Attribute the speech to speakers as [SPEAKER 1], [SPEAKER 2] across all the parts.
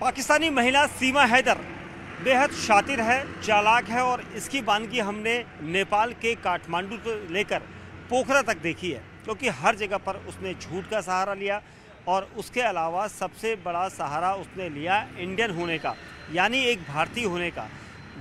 [SPEAKER 1] पाकिस्तानी महिला सीमा हैदर बेहद शातिर है, चालाक है और इसकी वानगी हमने नेपाल के काठमांडू से लेकर पोखरा तक देखी है, क्योंकि हर जगह पर उसने झूठ का सहारा लिया और उसके अलावा सबसे बड़ा सहारा उसने लिया इंडियन होने का, यानी एक भारतीय होने का।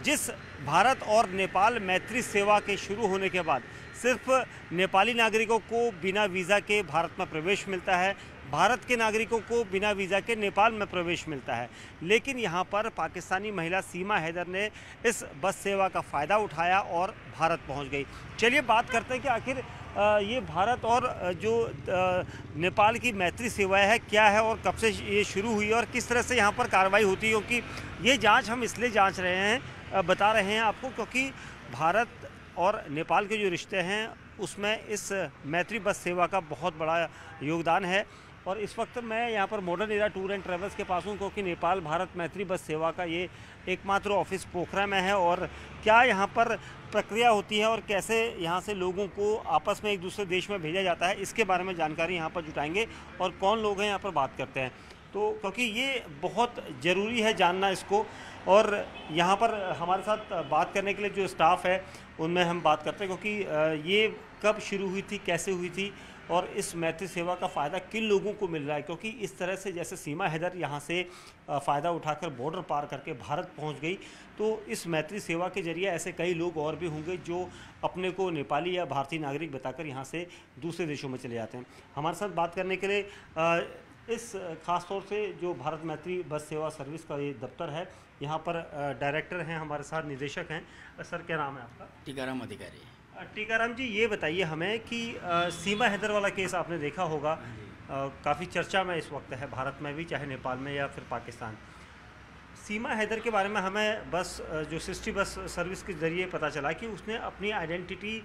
[SPEAKER 1] जिस भारत और नेपाल मैत्री सेवा के शुरू होने के बाद सिर्फ नेपाली नागरिकों को बिना वीज़ा के भारत में प्रवेश मिलता है, भारत के नागरिकों को बिना वीज़ा के नेपाल में प्रवेश मिलता है। लेकिन यहाँ पर पाकिस्तानी महिला सीमा हैदर ने इस बस सेवा का फ़ायदा उठाया और भारत पहुँच गई। चलिए बात करते हैं कि आखिर ये भारत और जो नेपाल की मैत्री सेवाएं है क्या है और कब से ये शुरू हुई और किस तरह से यहाँ पर कार्रवाई होती है, क्योंकि ये जांच हम इसलिए जांच रहे हैं, बता रहे हैं आपको, क्योंकि भारत और नेपाल के जो रिश्ते हैं उसमें इस मैत्री बस सेवा का बहुत बड़ा योगदान है। और इस वक्त मैं यहाँ पर modern era tour and travels के पास हूँ, क्योंकि नेपाल भारत मैत्री बस सेवा का ये एकमात्र ऑफिस पोखरा में है। और क्या यहाँ पर प्रक्रिया होती है और कैसे यहाँ से लोगों को आपस में एक दूसरे देश में भेजा जाता है, इसके बारे में जानकारी यहाँ पर जुटाएंगे और कौन लोग हैं यहाँ पर बात करते हैं, तो क्योंकि ये बहुत ज़रूरी है जानना इसको। और यहाँ पर हमारे साथ बात करने के लिए जो स्टाफ है उनमें हम बात करते हैं, क्योंकि ये कब शुरू हुई थी, कैसे हुई थी और इस मैत्री सेवा का फ़ायदा किन लोगों को मिल रहा है। क्योंकि इस तरह से जैसे सीमा हैदर यहाँ से फ़ायदा उठाकर बॉर्डर पार करके भारत पहुँच गई, तो इस मैत्री सेवा के जरिए ऐसे कई लोग और भी होंगे जो अपने को नेपाली या भारतीय नागरिक बताकर यहाँ से दूसरे देशों में चले जाते हैं। हमारे साथ बात करने के लिए इस खास तौर से जो भारत मैत्री बस सेवा सर्विस का ये दफ्तर है, यहाँ पर डायरेक्टर हैं हमारे साथ, निदेशक हैं। सर क्या नाम है आपका?
[SPEAKER 2] टीकाराम अधिकारी।
[SPEAKER 1] टीकाराम जी, ये बताइए हमें कि सीमा हैदर वाला केस आपने देखा होगा, काफ़ी चर्चा में इस वक्त है भारत में भी, चाहे नेपाल में या फिर पाकिस्तान। सीमा हैदर के बारे में हमें बस जो सिटी बस सर्विस के ज़रिए पता चला कि उसने अपनी आइडेंटिटी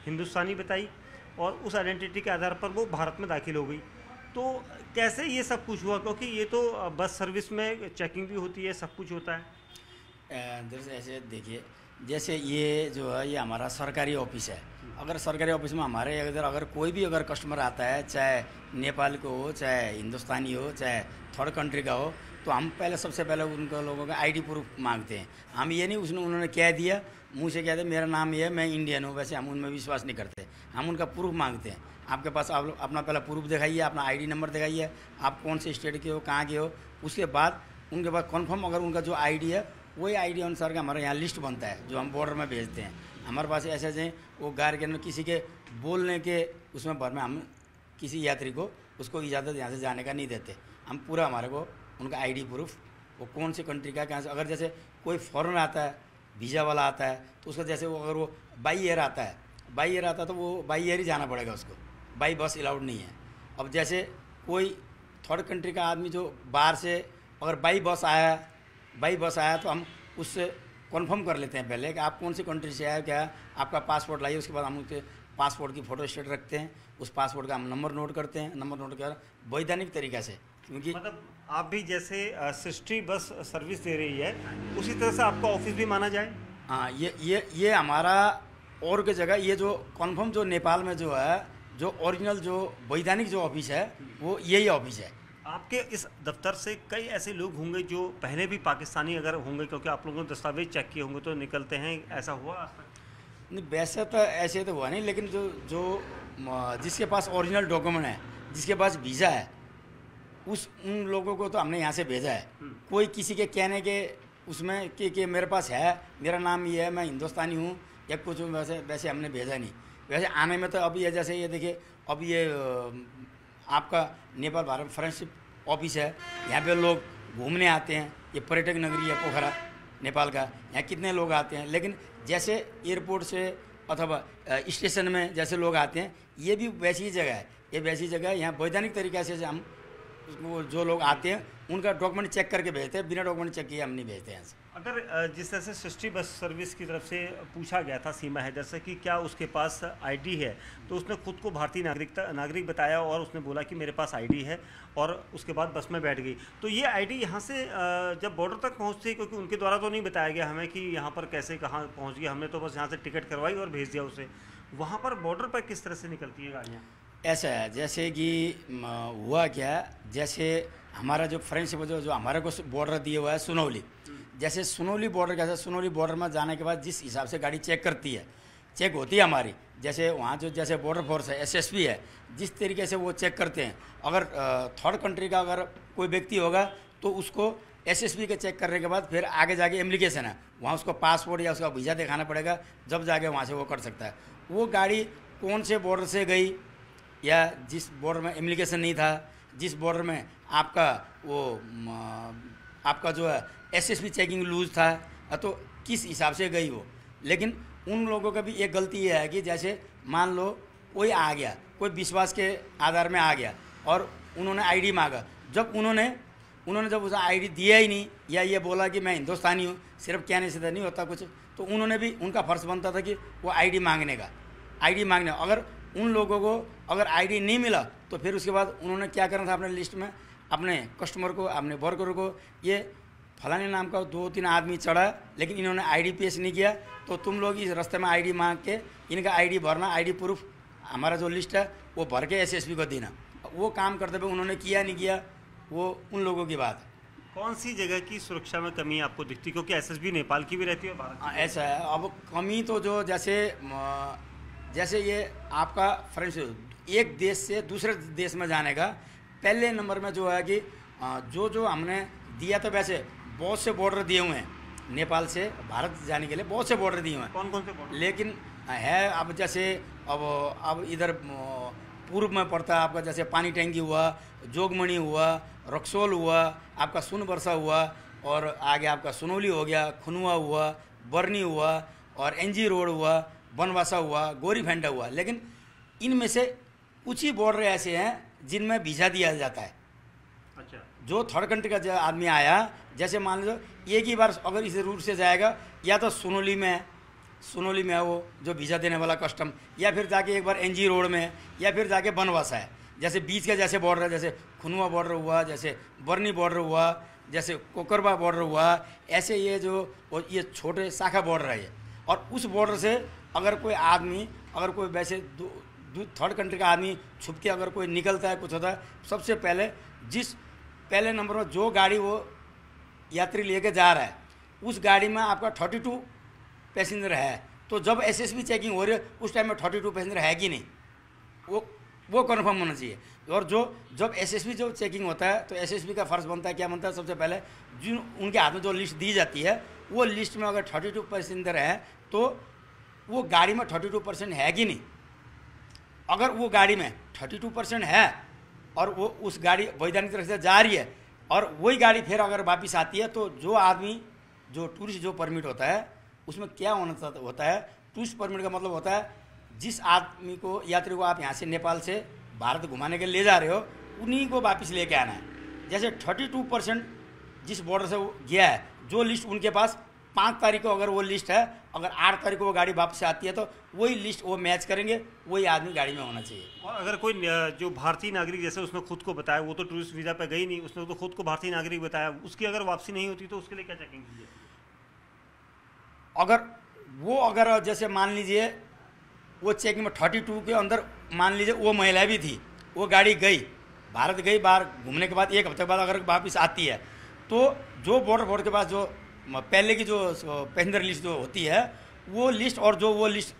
[SPEAKER 1] हिंदुस्तानी बताई और उस आइडेंटिटी के आधार पर वो भारत में दाखिल हो गई। तो कैसे ये सब कुछ हुआ, क्योंकि ये तो बस सर्विस में चेकिंग भी होती है, सब कुछ होता है।
[SPEAKER 2] दरअसल ऐसे देखिए, जैसे ये जो है ये हमारा सरकारी ऑफिस है। अगर सरकारी ऑफिस में हमारे अगर कोई भी अगर कस्टमर आता है, चाहे नेपाल को हो, चाहे हिंदुस्तानी हो, चाहे थर्ड कंट्री का हो, तो हम पहले सबसे पहले उनका लोगों का आईडी प्रूफ मांगते हैं। हम ये नहीं उन्होंने कह दिया, मुँह से कह दिया मेरा नाम ये है, मैं इंडियन हूँ, वैसे हम उनमें विश्वास नहीं करते। हम उनका प्रूफ मांगते हैं। आपके पास आप अपना पहला प्रूफ दिखाइए, अपना आईडी नंबर दिखाइए, आप कौन से स्टेट के हो, कहाँ के हो। उसके बाद उनके बाद कन्फर्म अगर उनका जो आईडी है वही आईडी अनुसार का हमारे यहाँ लिस्ट बनता है, जो हम बॉर्डर में भेजते हैं। हमारे पास ऐसे हैं वो गार के अंदर किसी के बोलने के उसमें भर में हम किसी यात्री को उसको इजाज़त यहाँ से जाने का नहीं देते। हम पूरा हमारे को उनका आईडी प्रूफ, वो कौन सी कंट्री का, कहाँ से, अगर जैसे कोई फॉरेनर आता है, वीज़ा वाला आता है, तो उसका जैसे वो अगर वो बाई एयर आता है तो वो बाई एयर ही जाना पड़ेगा उसको, बाई बस अलाउड नहीं है। अब जैसे कोई थर्ड कंट्री का आदमी जो बाहर से अगर बाई बस आया तो हम उससे कंफर्म कर लेते हैं पहले कि आप कौन सी कंट्री से आए, क्या आपका पासपोर्ट लाइए। उसके बाद हम उसके पासपोर्ट की फ़ोटो स्टेट रखते हैं, उस पासपोर्ट का हम नंबर नोट करते हैं, नंबर नोट कर वैधानिक तरीक़े से, क्योंकि
[SPEAKER 1] मतलब आप भी जैसे सिटी बस सर्विस दे रही है उसी तरह से आपका ऑफिस भी माना जाए।
[SPEAKER 2] हाँ, ये हमारा और की जगह ये जो कन्फर्म जो नेपाल में जो है जो ओरिजिनल जो वैधानिक जो ऑफिस है वो यही ऑफिस है।
[SPEAKER 1] आपके इस दफ्तर से कई ऐसे लोग होंगे जो पहले भी पाकिस्तानी अगर होंगे, क्योंकि आप लोगों ने दस्तावेज चेक किए होंगे तो निकलते हैं, ऐसा हुआ आज तक?
[SPEAKER 2] नहीं, वैसे तो ऐसे तो हुआ नहीं, लेकिन जो जिसके पास ओरिजिनल डॉक्यूमेंट है, जिसके पास वीज़ा है, उन लोगों को तो हमने यहाँ से भेजा है। कोई किसी के कहने के उसमें कि मेरे पास है, मेरा नाम ये है, मैं हिंदुस्तानी हूँ या कुछ, वैसे हमने भेजा नहीं। वैसे आने में तो अभी ये जैसे ये देखिए, अब ये आपका नेपाल भारत फ्रेंडशिप ऑफिस है, यहाँ पे लोग घूमने आते हैं, ये पर्यटक नगरी है पोखरा नेपाल का, यहाँ कितने लोग आते हैं। लेकिन जैसे एयरपोर्ट से अथवा स्टेशन में जैसे लोग आते हैं, ये भी वैसी ही जगह है, ये वैसी जगह है। यहाँ वैधानिक तरीक़े से हम वो जो लोग आते हैं उनका डॉक्यूमेंट चेक करके भेजते हैं, बिना डॉक्यूमेंट चेक किए हम नहीं भेजते हैं।
[SPEAKER 1] अगर जिस तरह से सिटी बस सर्विस की तरफ से पूछा गया था सीमा हैदर से कि क्या उसके पास आईडी है, तो उसने खुद को भारतीय नागरिक बताया और उसने बोला कि मेरे पास आईडी है, और उसके बाद बस में बैठ गई। तो ये आईडी यहाँ से जब बॉर्डर तक पहुँचती, क्योंकि उनके द्वारा तो नहीं बताया गया हमें कि यहाँ पर कैसे कहाँ पहुँच गई, हमने तो बस यहाँ से टिकट करवाई और भेज दिया उसे। वहाँ पर बॉर्डर पर किस तरह से निकलती है गाड़ियाँ?
[SPEAKER 2] ऐसा है जैसे कि हुआ क्या, जैसे हमारा जो फ्रेंडशिप जो जो हमारे को बॉर्डर दिए हुआ है सुनौली, जैसे सुनौली बॉर्डर कैसे, सुनौली बॉर्डर में जाने के बाद जिस हिसाब से गाड़ी चेक करती है, चेक होती है हमारी, जैसे वहाँ जो जैसे बॉर्डर फोर्स है, एसएसबी है, जिस तरीके से वो चेक करते हैं, अगर थर्ड कंट्री का अगर कोई व्यक्ति होगा तो उसको एसएसबी के चेक करने के बाद फिर आगे जाके एप्लीकेशन है, वहाँ उसको पासपोर्ट या उसका वीज़ा दिखाना पड़ेगा, जब जाके वहाँ से वो कर सकता है। वो गाड़ी कौन से बॉर्डर से गई, या जिस बॉर्डर में एप्लीकेशन नहीं था, जिस बॉर्डर में आपका वो आपका जो है एसएसबी चेकिंग लूज था, तो किस हिसाब से गई वो। लेकिन उन लोगों का भी एक गलती ये है कि जैसे मान लो कोई आ गया, कोई विश्वास के आधार में आ गया और उन्होंने आईडी मांगा, जब उन्होंने जब उसे आईडी दिया ही नहीं, या ये बोला कि मैं हिंदुस्तानी हूँ, सिर्फ कहने से तो नहीं होता कुछ, तो उन्होंने भी, उनका फ़र्ज़ बनता था कि वो आईडी मांगने का, आईडी मांगने। अगर उन लोगों को अगर आईडी नहीं मिला तो फिर उसके बाद उन्होंने क्या करना था अपने लिस्ट में, अपने कस्टमर को, अपने वर्कर को, ये फलाने नाम का 2-3 आदमी चढ़ा लेकिन इन्होंने आईडी पेश नहीं किया, तो तुम लोग इस रास्ते में आईडी मांग के इनका आईडी भरना, आईडी प्रूफ हमारा जो लिस्ट है वो भर के एसएसबी को देना। वो काम करते हुए उन्होंने किया नहीं किया, वो उन लोगों की बात है।
[SPEAKER 1] कौन सी जगह की सुरक्षा में कमी आपको दिखती, क्योंकि एसएसबी नेपाल की भी रहती है, भारत की?
[SPEAKER 2] ऐसा है, अब कमी तो जो जैसे ये आपका फ्रेंड्स एक देश से दूसरे देश में जाने का पहले नंबर में जो है कि जो हमने दिया, तो वैसे बहुत से बॉर्डर दिए हुए हैं, नेपाल से भारत जाने के लिए बहुत से बॉर्डर दिए हुए हैं।
[SPEAKER 1] कौन कौन से बॉर्डर?
[SPEAKER 2] लेकिन है अब जैसे अब इधर पूर्व में पड़ता है आपका, जैसे पानी टैंकी हुआ, जोगमणि हुआ, रक्सोल हुआ, आपका सुनबरसा हुआ, और आगे आपका सुनौली हो गया, खुनुआ हुआ, बर्नी हुआ, और एनजी रोड हुआ, बनवासा हुआ, गोरीफेंटा हुआ। लेकिन इनमें से कुछ ही बॉर्डर ऐसे हैं जिनमें वीज़ा दिया जाता है।
[SPEAKER 1] अच्छा।
[SPEAKER 2] जो थर्ड कंट्री का जो आदमी आया, जैसे मान लो एक ही बार अगर इस रूट से जाएगा, या तो सुनौली में है वो जो वीज़ा देने वाला कस्टम, या फिर जाके एक बार एनजी रोड में है, या फिर जाके बनवासा है। जैसे बीच का जैसे बॉर्डर है, जैसे खुनुआ बॉर्डर हुआ, जैसे बर्नी बॉर्डर हुआ, जैसे कोकरबा बॉर्डर हुआ, ऐसे ये छोटे शाखा बॉर्डर है ये। और उस बॉर्डर से अगर कोई आदमी, अगर कोई वैसे थर्ड कंट्री का आदमी छुप के अगर कोई निकलता है, कुछ होता है, सबसे पहले नंबर में जो गाड़ी वो यात्री लेके जा रहा है, उस गाड़ी में आपका 32 पैसेंजर है, तो जब एसएसबी चेकिंग हो रही है उस टाइम में 32 पैसेंजर है कि नहीं, वो कन्फर्म होना चाहिए। और जब एसएसबी जो चेकिंग होता है, तो एसएसबी का फ़र्ज़ बनता है, क्या बनता है, सबसे पहले जिन उनके हाथ में जो लिस्ट दी जाती है, वो लिस्ट में अगर 32 पैसेंजर है तो वो गाड़ी में 32% है कि नहीं। अगर वो गाड़ी में 32% है और वो उस गाड़ी वैधानिक तरह से जा रही है, और वही गाड़ी फिर अगर वापस आती है, तो जो आदमी जो टूरिस्ट जो परमिट होता है उसमें क्या होता है, टूरिस्ट परमिट का मतलब होता है जिस आदमी को, यात्री को आप यहाँ से नेपाल से भारत घुमाने के लिए ले जा रहे हो, उन्हीं को वापस लेके आना है। जैसे 32% जिस बॉर्डर से वो गया है, जो लिस्ट उनके पास 5 तारीख को अगर वो लिस्ट है, अगर 8 तारीख को वो गाड़ी वापस आती है, तो वही लिस्ट वो मैच करेंगे, वही आदमी गाड़ी में होना चाहिए।
[SPEAKER 1] और अगर कोई जो भारतीय नागरिक, जैसे उसने खुद को बताया, वो तो टूरिस्ट वीज़ा पे गई नहीं, उसने तो खुद को भारतीय नागरिक बताया, उसकी अगर वापसी नहीं होती तो उसके लिए क्या चेकिंग कीजिए?
[SPEAKER 2] अगर जैसे मान लीजिए वो चेकिंग में 32 के अंदर मान लीजिए वो महिला भी थी, वो गाड़ी गई भारत, गई बाहर घूमने के बाद 1 हफ्ते के बाद अगर वापस आती है, तो जो बॉर्डर के पास जो पहले की जो पैसेंजर लिस्ट जो होती है, वो लिस्ट और वो लिस्ट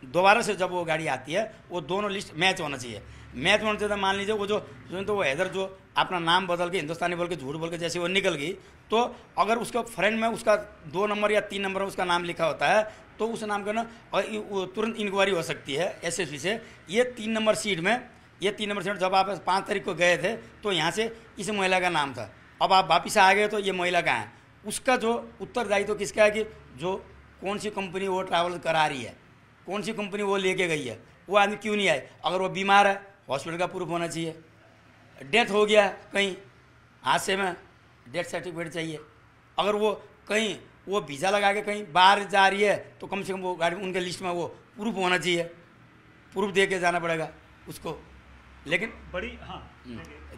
[SPEAKER 2] दोबारा से जब वो गाड़ी आती है, वो दोनों लिस्ट मैच होना चाहिए। मैच होना चाहिए, मान लीजिए वो तो वो हैदर जो अपना नाम बदल के हिंदुस्तानी बोल के झूठ बोल के जैसे वो निकल गई, तो अगर उसका फ्रेंड में उसका 2 नंबर या 3 नंबर में उसका नाम लिखा होता है, तो उस नाम का ना तुरंत इंक्वायरी हो सकती है एसएसबी से। ये 3 नंबर सीट में जब आप 5 तारीख को गए थे, तो यहाँ से इस महिला का नाम था, अब आप वापिस आ गए तो ये महिला कहाँ है, उसका जो उत्तरदायित्व किसका है कि जो कौन सी कंपनी वो ट्रैवल करा रही है, कौन सी कंपनी वो लेके गई है, वो आदमी क्यों नहीं आए। अगर वो बीमार है, हॉस्पिटल का प्रूफ होना चाहिए। डेथ हो गया कहीं हादसे में, डेथ सर्टिफिकेट चाहिए। अगर वो कहीं वो वीज़ा लगा के कहीं बाहर जा रही है, तो कम से कम वो गाड़ी उनके लिस्ट में वो प्रूफ होना चाहिए, प्रूफ दे के जाना पड़ेगा उसको। लेकिन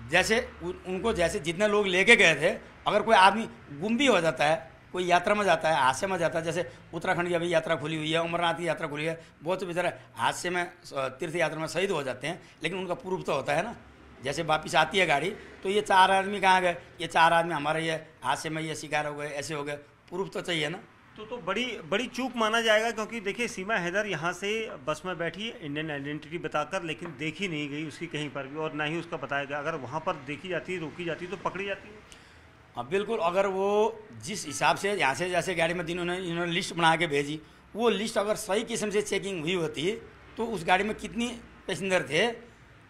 [SPEAKER 2] जैसे उनको जैसे जितने लोग लेके गए थे, अगर कोई आदमी गुम भी हो जाता है, कोई यात्रा में जाता है, हादसे में जाता है, जैसे उत्तराखंड की अभी यात्रा खुली हुई है, अमरनाथ की यात्रा खुली है, बहुत से बेचारे हादसे में तीर्थ यात्रा में शहीद हो जाते हैं, लेकिन उनका प्रूफ तो होता है ना, जैसे वापस आती है गाड़ी तो ये 4 आदमी कहाँ गए, ये 4 आदमी हमारे ये हादसे में ये शिकार हो गए, ऐसे हो गए, प्रूफ तो चाहिए ना।
[SPEAKER 1] तो बड़ी बड़ी चूक माना जाएगा, क्योंकि देखिए सीमा हैदर यहाँ से बस में बैठी इंडियन आइडेंटिटी बताकर, लेकिन देखी नहीं गई उसकी कहीं पर भी, और ना ही उसका बताया गया। अगर वहाँ पर देखी जाती, रोकी जाती तो पकड़ी जाती है।
[SPEAKER 2] हाँ बिल्कुल, अगर वो जिस हिसाब से यहाँ से जैसे गाड़ी में इन्होंने लिस्ट बना के भेजी, वो लिस्ट अगर सही किस्म से चेकिंग हुई होती तो उस गाड़ी में कितनी पैसेंजर थे,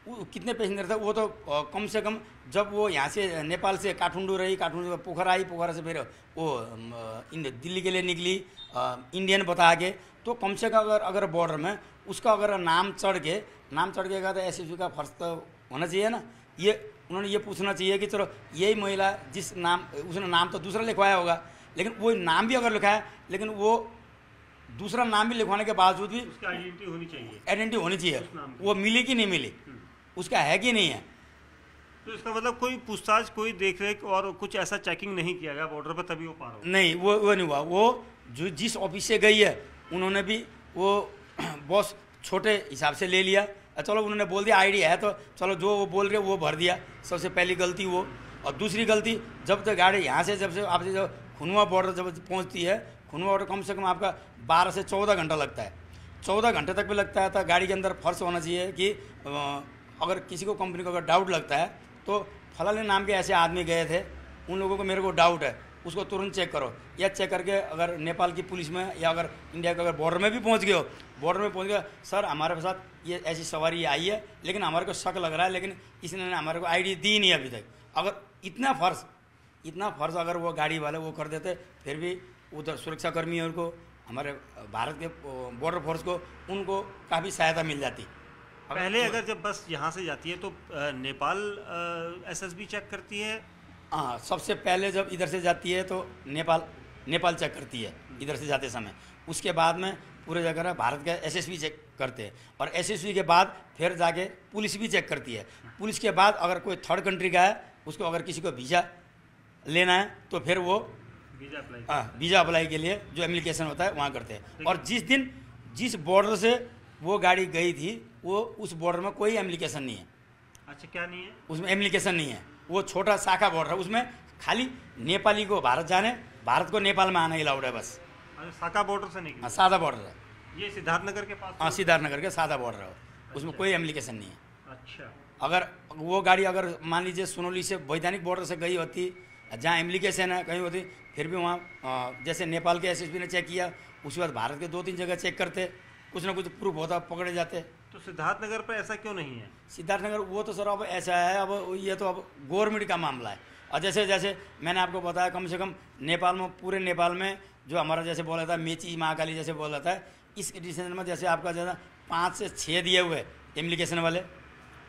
[SPEAKER 2] कितने पैसेंजर थे, वो तो कम से कम जब वो यहाँ से नेपाल से काठमांडू रही, काठमांडू से पोखरा आई, पोखरा से फिर वो दिल्ली के लिए निकली इंडियन बता के, तो कम से कम अगर बॉर्डर में उसका अगर नाम चढ़ के तो एसएसबी का फर्ज तो होना चाहिए ना। ये उन्होंने ये पूछना चाहिए कि चलो यही महिला जिस नाम, उसने नाम तो दूसरा लिखवाया होगा, लेकिन वो नाम भी अगर लिखा है, लेकिन वो दूसरा नाम भी लिखवाने के बावजूद भी
[SPEAKER 1] उसकी आइडेंटिटी होनी चाहिए,
[SPEAKER 2] वो मिली कि नहीं मिली, उसका है कि नहीं है।
[SPEAKER 1] तो इसका मतलब कोई पूछताछ, कोई देखरेख और कुछ ऐसा चेकिंग नहीं किया गया बॉर्डर पर, तभी वो पार हो?
[SPEAKER 2] नहीं, वो नहीं हुआ। वो जो जिस ऑफिस से गई है उन्होंने भी वो बॉस छोटे हिसाब से ले लिया, चलो उन्होंने बोल दिया आईडी है तो चलो जो वो बोल रहे वो भर दिया, सबसे पहली गलती वो। और दूसरी गलती, जब तक गाड़ी यहाँ से जब से आपसे जब खुनवा बॉर्डर जब पहुँचती है, खुनवा बॉर्डर कम से कम आपका 12 से 14 घंटा लगता है, 14 घंटे तक भी लगता है। तो गाड़ी के अंदर फर्ज होना चाहिए कि अगर किसी को कंपनी को अगर डाउट लगता है तो फलाने नाम के ऐसे आदमी गए थे, उन लोगों को मेरे को डाउट है, उसको तुरंत चेक करो, या चेक करके अगर नेपाल की पुलिस में या अगर इंडिया के अगर बॉर्डर में भी पहुंच गए हो, बॉर्डर में पहुंच गए, सर हमारे साथ ये ऐसी सवारी आई है लेकिन हमारे को शक लग रहा है, लेकिन इसने हमारे को आईडी दी नहीं अभी तक। अगर इतना फर्ज अगर वो गाड़ी वाले वो कर देते, फिर भी उधर सुरक्षाकर्मियों को, हमारे भारत के बॉर्डर फोर्स को, उनको काफ़ी सहायता मिल जाती।
[SPEAKER 1] पहले अगर जब बस यहाँ से जाती है तो नेपाल एसएसबी चेक करती है?
[SPEAKER 2] हाँ, सबसे पहले जब इधर से जाती है तो नेपाल चेक करती है इधर से जाते समय। उसके बाद में पूरे जगह भारत का एसएसबी चेक करते हैं, और एसएसबी के बाद फिर जाके पुलिस भी चेक करती है। पुलिस के बाद अगर कोई थर्ड कंट्री का है, उसको अगर किसी को वीज़ा लेना है तो फिर वो वीज़ा अप्लाई के लिए जो एप्लीकेशन होता है वहाँ करते हैं। और जिस बॉर्डर से वो गाड़ी गई थी, वो उस बॉर्डर में कोई एप्लीकेशन नहीं है।
[SPEAKER 1] अच्छा, क्या नहीं है
[SPEAKER 2] उसमें? एप्लीकेशन नहीं है, वो छोटा शाखा बॉर्डर है, उसमें खाली नेपाली को भारत जाने, भारत को नेपाल में आना अलाउड है बस।
[SPEAKER 1] शाखा बॉर्डर से नहीं?
[SPEAKER 2] हाँ, सादा बॉर्डर है
[SPEAKER 1] ये, सिद्धार्थनगर के पास?
[SPEAKER 2] हाँ, सिद्धार्थनगर के सादा बॉर्डर है, उसमें कोई एप्लीकेशन नहीं है।
[SPEAKER 1] अच्छा,
[SPEAKER 2] अगर वो गाड़ी अगर मान लीजिए सुनौली से वैधानिक बॉर्डर से गई होती, जहाँ एप्लीकेशन है कहीं होती, फिर भी वहाँ जैसे नेपाल के एसएसबी ने चेक किया, उसके बाद भारत के 2-3 जगह चेक करते, कुछ ना कुछ प्रूफ होता, पकड़े जाते।
[SPEAKER 1] तो सिद्धार्थनगर पर ऐसा क्यों नहीं है?
[SPEAKER 2] सिद्धार्थनगर वो तो सर अब ऐसा है, अब ये तो अब गवर्नमेंट का मामला है। और जैसे मैंने आपको बताया, कम से कम नेपाल में, पूरे नेपाल में जो हमारा जैसे बोला था मेची महाकाली जैसे बोला था, इस डिसीजन में जैसे आपका जैसा 5 से 6 दिए हुए एप्लीकेशन वाले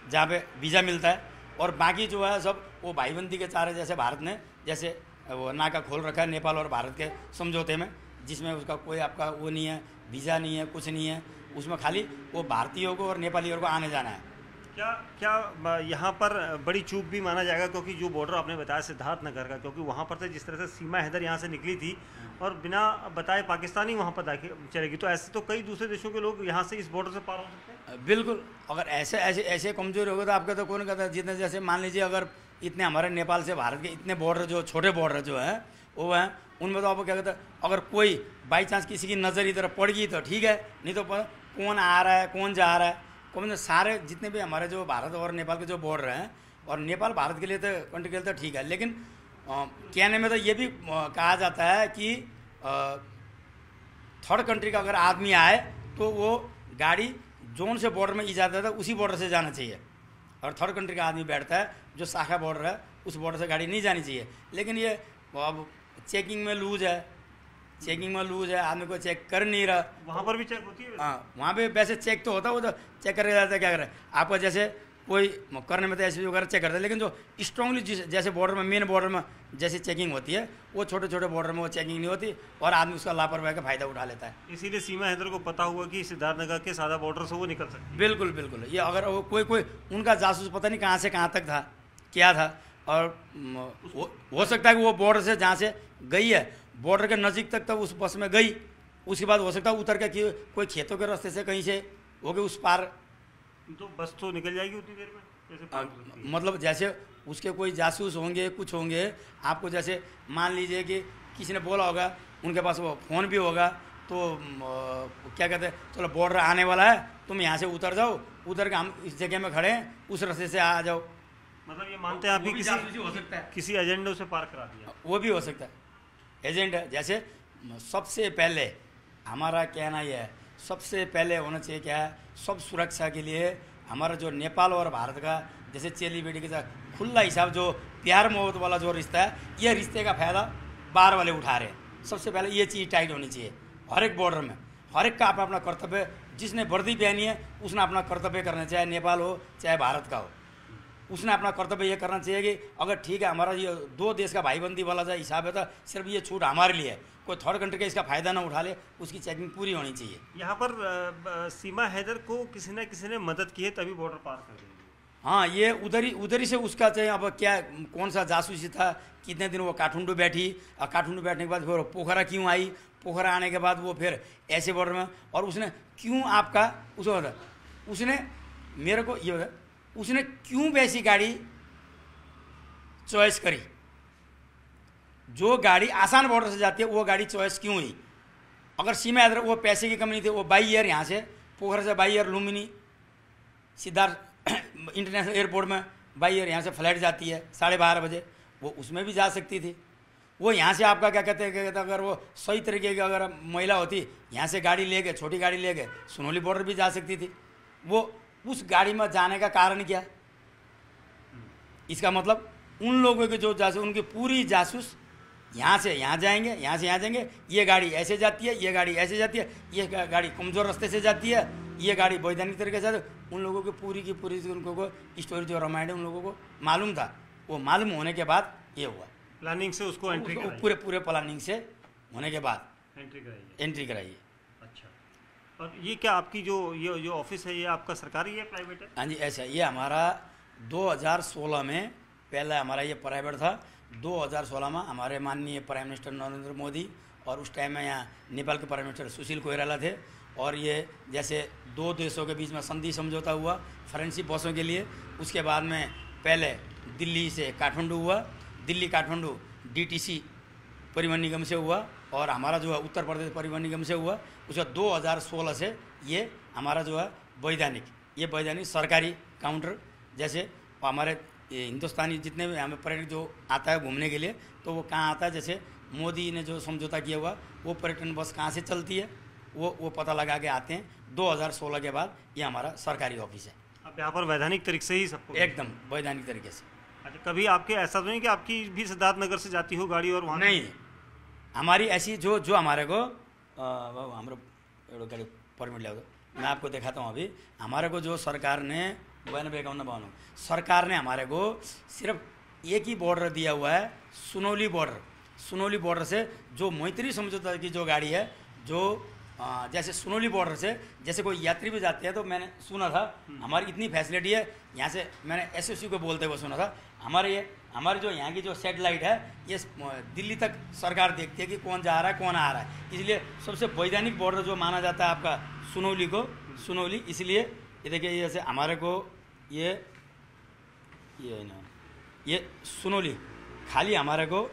[SPEAKER 2] जहाँ पे वीज़ा मिलता है, और बाकी जो है सब वो भाईबंदी के चारे जैसे भारत ने जैसे वो नाका खोल रखा है नेपाल और भारत के समझौते में, जिसमें उसका कोई आपका वो नहीं है, वीज़ा नहीं है, कुछ नहीं है, उसमें खाली वो भारतीयों को और नेपालियों को आने जाना है।
[SPEAKER 1] क्या यहाँ पर बड़ी चूक भी माना जाएगा, क्योंकि जो बॉर्डर आपने बताया सिद्धार्थनगर का, क्योंकि वहाँ पर से जिस तरह से सीमा हैदर यहाँ से निकली थी और बिना बताए पाकिस्तानी वहाँ पर दाखिल चलेगी, तो ऐसे तो कई दूसरे देशों के लोग यहाँ से इस बॉर्डर से पार हो सकते हैं?
[SPEAKER 2] बिल्कुल, अगर ऐसे कमजोर हो गए तो आपका तो कौन कहता है, जितने जैसे मान लीजिए अगर इतने हमारे नेपाल से भारत के इतने बॉर्डर जो छोटे बॉर्डर जो हैं वो हैं, उनमें तो आपको क्या कहता है, अगर कोई बाई चांस किसी की नज़र इधर पड़ गई तो ठीक है, नहीं तो कौन आ रहा है कौन जा रहा है, कौन सारे जितने भी हमारे जो भारत और नेपाल के जो बॉर्डर हैं, और नेपाल भारत के लिए तो कंट्री के लिए तो ठीक है, लेकिन कहने में तो ये भी कहा जाता है कि थर्ड कंट्री का अगर आदमी आए तो वो गाड़ी जोन से बॉर्डर में इजाज़त है उसी बॉर्डर से जाना चाहिए, और थर्ड कंट्री का आदमी बैठता है जो शाखा बॉर्डर है उस बॉर्डर से गाड़ी नहीं जानी चाहिए। लेकिन ये अब चेकिंग में लूज है, आदमी को चेक कर नहीं रहा।
[SPEAKER 1] वहाँ पर भी चेक होती है?
[SPEAKER 2] हाँ, वहाँ पे वैसे चेक तो होता है, वो तो चेक करके जाता है, क्या करे आपका जैसे कोई करने में तो ऐसे वगैरह चेक करता है, लेकिन जो स्ट्रांगली जैसे बॉर्डर में, मेन बॉर्डर में जैसे चेकिंग होती है, वो छोटे छोटे बॉर्डर में वो चेकिंग नहीं होती, और आदमी उसका लापरवाही का फायदा उठा लेता है।
[SPEAKER 1] इसीलिए सीमा हैदर को पता हुआ कि सिद्धार्थनगर के सादा बॉर्डर से वो निकल सकती है।
[SPEAKER 2] बिल्कुल, ये अगर वो कोई उनका जासूस पता नहीं कहाँ से कहाँ तक था, क्या था, और हो सकता है कि वो बॉर्डर से जहाँ से गई है बॉर्डर के नज़दीक तक तो उस बस में गई, उसके बाद हो सकता है उतर के कोई खेतों के रास्ते से कहीं से हो गए उस पार,
[SPEAKER 1] तो बस तो निकल जाएगी उतनी देर में,
[SPEAKER 2] मतलब जैसे उसके कोई जासूस होंगे, कुछ होंगे, आपको जैसे मान लीजिए कि किसी ने बोला होगा, उनके पास वो फ़ोन भी होगा, तो क्या कहते हैं, चलो बॉर्डर आने वाला है, तुम यहाँ से उतर जाओ, उतर के हम इस जगह में खड़े हैं, उस रास्ते से आ जाओ।
[SPEAKER 1] मतलब ये मानते हैं आप भी
[SPEAKER 2] किसी हो सकता है,
[SPEAKER 1] किसी एजेंडे से पार करा दिया,
[SPEAKER 2] वो भी हो सकता है एजेंट है। जैसे सबसे पहले हमारा कहना यह है, सबसे पहले होना चाहिए क्या है, सब सुरक्षा के लिए हमारा जो नेपाल और भारत का जैसे चेली बेटी के साथ खुला हिसाब, जो प्यार मोहब्बत वाला जो रिश्ता है, ये रिश्ते का फ़ायदा बाहर वाले उठा रहे हैं। सबसे पहले ये चीज़ टाइट होनी चाहिए हर एक बॉर्डर में, हर एक का अपना अपना कर्तव्य, जिसने वर्दी पहनी है उसने अपना कर्तव्य करना चाहिए, नेपाल हो चाहे भारत का हो, उसने अपना कर्तव्य ये करना चाहिए कि अगर ठीक है हमारा ये दो देश का भाईबंदी वाला जो हिसाब है, तो सिर्फ ये छूट हमारे लिए है, कोई थर्ड कंट्री का इसका फ़ायदा ना उठा ले, उसकी चेकिंग पूरी होनी चाहिए।
[SPEAKER 1] यहाँ पर सीमा हैदर को किसी ने मदद की है तभी बॉर्डर पार कर दिया।
[SPEAKER 2] हाँ, ये उधर ही से उसका चाहिए, अब क्या कौन सा जासूसी था, कितने दिन वो काठमांडू बैठी, और काठमांडू बैठने के बाद फिर पोखरा क्यों आई, पोखरा आने के बाद वो फिर ऐसे बॉर्डर में, और उसने क्यों आपका उसने मेरे को ये उसने क्यों वैसी गाड़ी चॉइस करी, जो गाड़ी आसान बॉर्डर से जाती है वो गाड़ी चॉइस क्यों हुई। अगर सीमा हैदर वो पैसे की कमी नहीं थी, वो बाई एयर यहाँ से पोखरा से by air Lumbini Siddharth international airport में बाई एयर यहाँ से फ्लाइट जाती है 12:30 बजे, वो उसमें भी जा सकती थी। वो यहाँ से आपका क्या कहते हैं, अगर वो सही तरीके की अगर महिला होती, यहाँ से गाड़ी लेके, छोटी गाड़ी लेके सुनौली बॉर्डर भी जा सकती थी। वो उस गाड़ी में जाने का कारण क्या, इसका मतलब उन लोगों के जो जासूस, उनकी पूरी जासूस यहाँ से यहाँ जाएंगे, यहाँ से यहाँ जाएंगे, ये गाड़ी ऐसे जाती है, ये गाड़ी ऐसे जाती है, ये गाड़ी कमज़ोर रास्ते से जाती है, ये गाड़ी वैधानिक तरीके से जाती है। उन लोगों की पूरी उनको को स्टोरी जो रामायण है उन लोगों को मालूम था। वो मालूम होने के बाद ये हुआ,
[SPEAKER 1] प्लानिंग से उसको एंट्री कराई,
[SPEAKER 2] पूरे प्लानिंग से होने के बाद एंट्री कराइए।
[SPEAKER 1] अच्छा, और ये क्या आपकी जो ऑफिस है, ये आपका सरकारी है, प्राइवेट है?
[SPEAKER 2] हाँ जी, ऐसा, ये हमारा 2016 में, पहला हमारा ये प्राइवेट था। 2016 में हमारे माननीय प्राइम मिनिस्टर नरेंद्र मोदी और उस टाइम में यहाँ नेपाल के प्राइम मिनिस्टर सुशील कोइराला थे, और ये जैसे दो देशों के बीच में संधि समझौता हुआ फ्रेंडशिप बसों के लिए। उसके बाद में पहले दिल्ली से काठमांडू हुआ, दिल्ली काठमांडू DTC परिवहन निगम से हुआ, और हमारा जो है उत्तर प्रदेश परिवहन निगम से हुआ। उसका 2016 से ये हमारा जो है वैधानिक सरकारी काउंटर, जैसे हमारे हिंदुस्तानी जितने भी हमें पर्यटक जो आता है घूमने के लिए, तो वो कहाँ आता है, जैसे मोदी ने जो समझौता किया हुआ, वो पर्यटन बस कहाँ से चलती है, वो पता लगा के आते हैं। 2016 के बाद ये हमारा सरकारी ऑफिस है।
[SPEAKER 1] अब यहाँ पर वैधानिक तरीके से ही सबको,
[SPEAKER 2] एकदम वैधानिक तरीके से।
[SPEAKER 1] अच्छा, कभी आपके ऐसा तो नहीं कि आपकी भी सिद्धार्थ नगर से जाती हो गाड़ी और वहाँ?
[SPEAKER 2] नहीं, हमारी ऐसी जो हमारे को हमारे गाड़ी परमिट लिया, मैं आपको दिखाता हूँ। अभी हमारे को जो सरकार ने 52 सरकार ने हमारे को सिर्फ एक ही बॉर्डर दिया हुआ है, सुनौली बॉर्डर से जो मैत्री समझौता की जो गाड़ी है, जो जैसे सुनौली बॉर्डर से जैसे कोई यात्री भी जाते हैं, तो मैंने सुना था हमारी इतनी फैसिलिटी है यहाँ से, मैंने SOC को बोलते हुए सुना था, हमारी जो यहाँ की जो सैटेलाइट है, ये दिल्ली तक सरकार देखती है कि कौन जा रहा है कौन आ रहा है। इसलिए सबसे वैधानिक बॉर्डर जो माना जाता है आपका सुनौली, इसलिए ये देखिए, ये जैसे हमारे को ये सुनौली, खाली हमारे को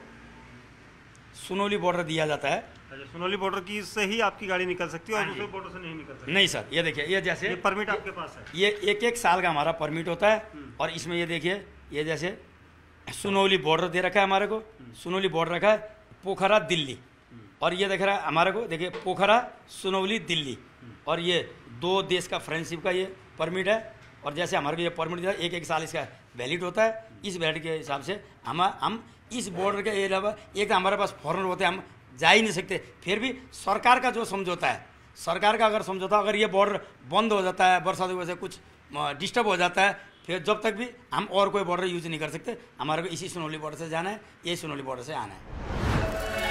[SPEAKER 2] सुनौली बॉर्डर दिया जाता है।
[SPEAKER 1] अच्छा, सुनौली बॉर्डर की से ही आपकी गाड़ी निकल सकती है और दूसरे बॉर्डर से नहीं निकल सकती?
[SPEAKER 2] नहीं सर, ये देखिए, ये जैसे
[SPEAKER 1] परमिट आपके पास है,
[SPEAKER 2] ये एक साल का हमारा परमिट होता है, और इसमें ये देखिए, ये जैसे सुनौली बॉर्डर दे रखा है हमारे को, सुनौली बॉर्डर रखा है, पोखरा दिल्ली, और ये देख रहा है हमारे को, देखिए पोखरा सुनौली दिल्ली, और ये दो देश का फ्रेंडशिप का ये परमिट है। और जैसे हमारे को ये परमिट दिया, एक साल इसका वैलिड होता है। इस वैलिड के हिसाब से हम इस बॉर्डर के एरिया में, एक तो हमारे पास फॉरेनर होते हैं, हम जा ही नहीं सकते, फिर भी सरकार का जो समझौता है, सरकार का अगर समझौता, अगर ये बॉर्डर बंद हो जाता है, बरसात की वजह से कुछ डिस्टर्ब हो जाता है, फिर जब तक भी हम और कोई बॉर्डर यूज नहीं कर सकते। हमारे को इसी सुनौली बॉर्डर से जाना है, यही सुनौली बॉर्डर से आना है।